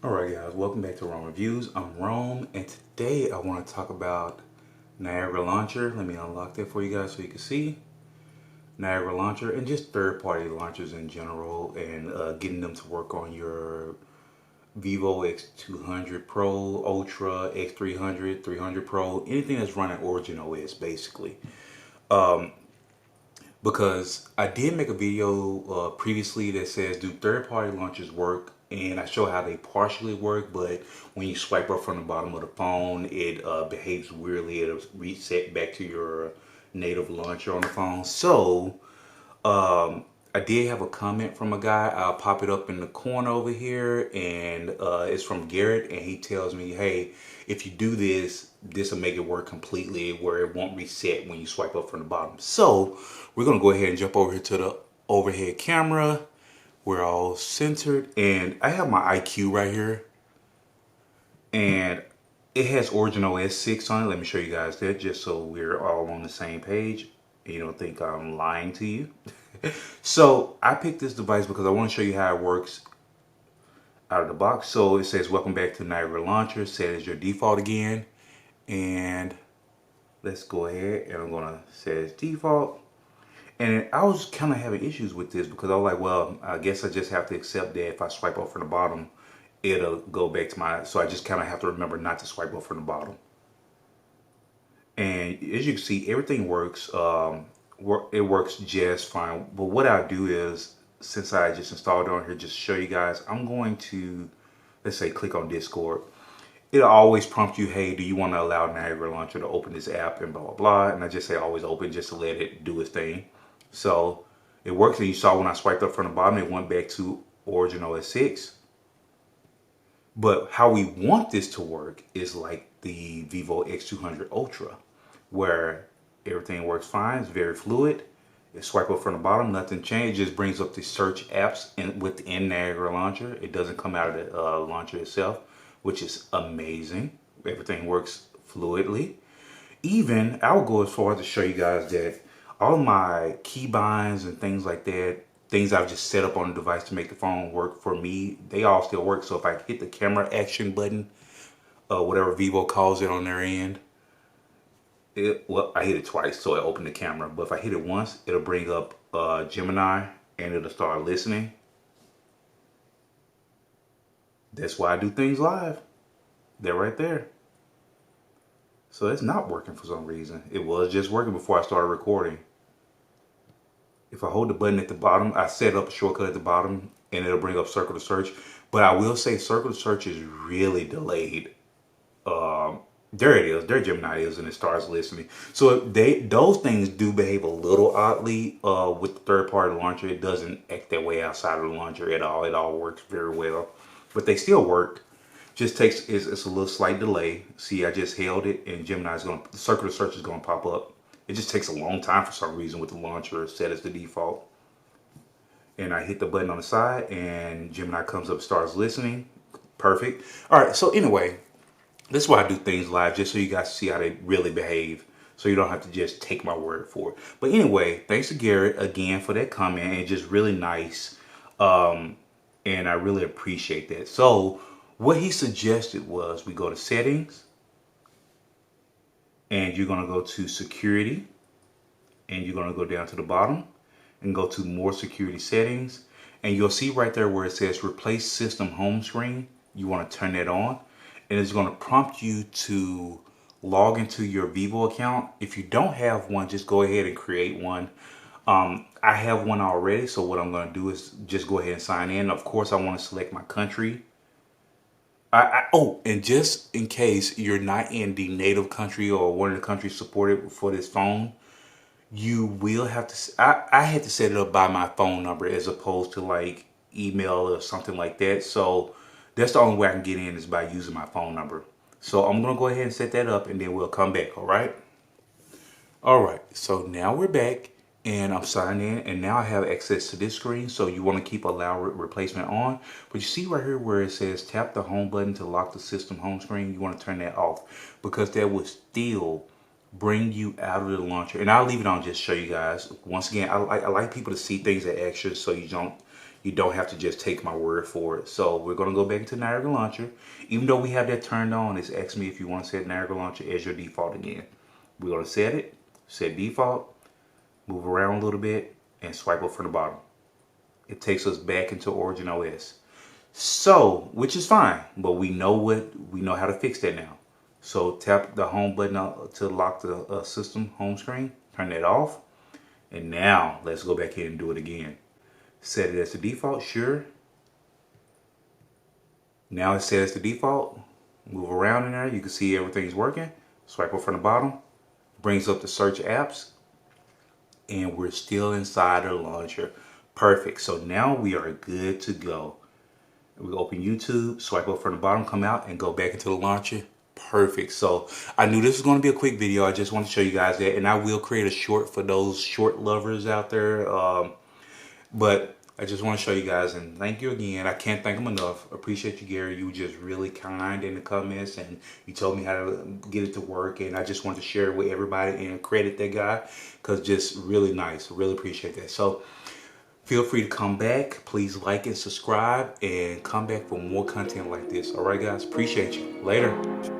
Alright guys, welcome back to Rome Reviews. I'm Rome, and today I want to talk about Niagara Launcher. Let me unlock that for you guys so you can see. Niagara Launcher and just third-party launchers in general, and getting them to work on your Vivo X200 Pro, Ultra, X300, 300 Pro, anything that's running OriginOS basically. Because I did make a video previously that says, do third-party launchers work? And I show how they partially work, but when you swipe up from the bottom of the phone, it behaves weirdly. It'll reset back to your native launcher on the phone. So I did have a comment from a guy. I'll pop it up in the corner over here, and it's from Garrett, and he tells me, hey, if you do this, this will make it work completely where it won't reset when you swipe up from the bottom. So we're gonna go ahead and jump over here to the overhead camera. We're all centered, and I have my IQ right here, and it has OriginOS 6 on it. Let me show you guys that just so we're all on the same page. You don't think I'm lying to you. So I picked this device because I want to show you how it works out of the box. So it says, welcome back to Niagara Launcher, set as your default again. And let's go ahead, and I'm gonna set as default. And I was kind of having issues with this because I was like, well, I guess I just have to accept that if I swipe up from the bottom, it'll go back to my, so I just kind of have to remember not to swipe up from the bottom. And as you can see, everything works. It works just fine. But what I'll do is, since I just installed it on here, just to show you guys, I'm going to, let's say, click on Discord. It'll always prompt you, hey, do you want to allow Niagara Launcher to open this app and blah, blah, blah. And I just say always open just to let it do its thing. So it works. And you saw when I swiped up from the bottom, it went back to OriginOS 6. But how we want this to work is like the Vivo X200 Ultra, where everything works fine. It's very fluid. You swipe up from the bottom, nothing changed. It just brings up the search apps within Niagara Launcher. It doesn't come out of the launcher itself, which is amazing. Everything works fluidly. Even, I'll go as far as to show you guys that all my keybinds and things like that, things I've just set up on the device to make the phone work for me, they all still work. So if I hit the camera action button, whatever Vivo calls it on their end, well, I hit it twice, so it opened the camera. But if I hit it once, it'll bring up Gemini, and it'll start listening. That's why I do things live. They're right there. So it's not working for some reason. It was just working before I started recording. If I hold the button at the bottom, I set up a shortcut at the bottom, and it'll bring up Circle to Search. But I will say Circle to Search is really delayed. There it is. There Gemini is, and it starts listening. So those things do behave a little oddly with the third-party launcher. It doesn't act that way outside of the launcher at all. It all works very well, but they still work. Just takes it's a little slight delay. See, I just held it, and Gemini's going. The Circle to Search is going to pop up. It just takes a long time for some reason with the launcher set as the default. And I hit the button on the side, and Gemini comes up, starts listening. Perfect. All right. So anyway. This is why I do things live, just so you guys see how they really behave. So you don't have to just take my word for it. But anyway, thanks to Garrett again for that comment. And just really nice. And I really appreciate that. So what he suggested was we go to settings. And you're going to go to security. And you're going to go down to the bottom. And go to more security settings. And you'll see right there where it says replace system home screen. You want to turn that on. And it's going to prompt you to log into your Vivo account. If you don't have one, just go ahead and create one. I have one already, so what I'm going to do is just go ahead and sign in. Of course, I want to select my country. Oh, and just in case you're not in the native country or one of the countries supported for this phone, you will have to, I had to set it up by my phone number as opposed to like email or something like that. So that's the only way I can get in is by using my phone number. So I'm going to go ahead and set that up, and then we'll come back, all right? All right, so now we're back, and I'm signed in, and now I have access to this screen. So you want to keep allow replacement on. But you see right here where it says tap the home button to lock the system home screen. You want to turn that off because that will still bring you out of the launcher. And I'll leave it on just to show you guys. Once again, I like people to see things at extras so you don't You don't have to just take my word for it. So we're going to go back into Niagara Launcher. Even though we have that turned on, it's asking me if you want to set Niagara Launcher as your default again. We're going to set it, set default, move around a little bit, and swipe up from the bottom. It takes us back into OriginOS. So, which is fine, but we know how to fix that now. So tap the home button to lock the system home screen, turn that off, and now let's go back in and do it again. Set it as the default, sure. Now it's set as the default. Move around in there, you can see everything's working. Swipe up from the bottom, brings up the search apps, and we're still inside the launcher. Perfect. So now we are good to go. We open YouTube, swipe up from the bottom, come out, and go back into the launcher. Perfect. So I knew this was going to be a quick video. I just want to show you guys that, and I will create a short for those short lovers out there. But I just want to show you guys, and thank you again. I can't thank them enough. Appreciate you, Gary. You were just really kind in the comments, and you told me how to get it to work, and I just wanted to share it with everybody and credit that guy, because just really nice. Really appreciate that. So feel free to come back. Please like and subscribe, and come back for more content like this. All right, guys. Appreciate you. Later.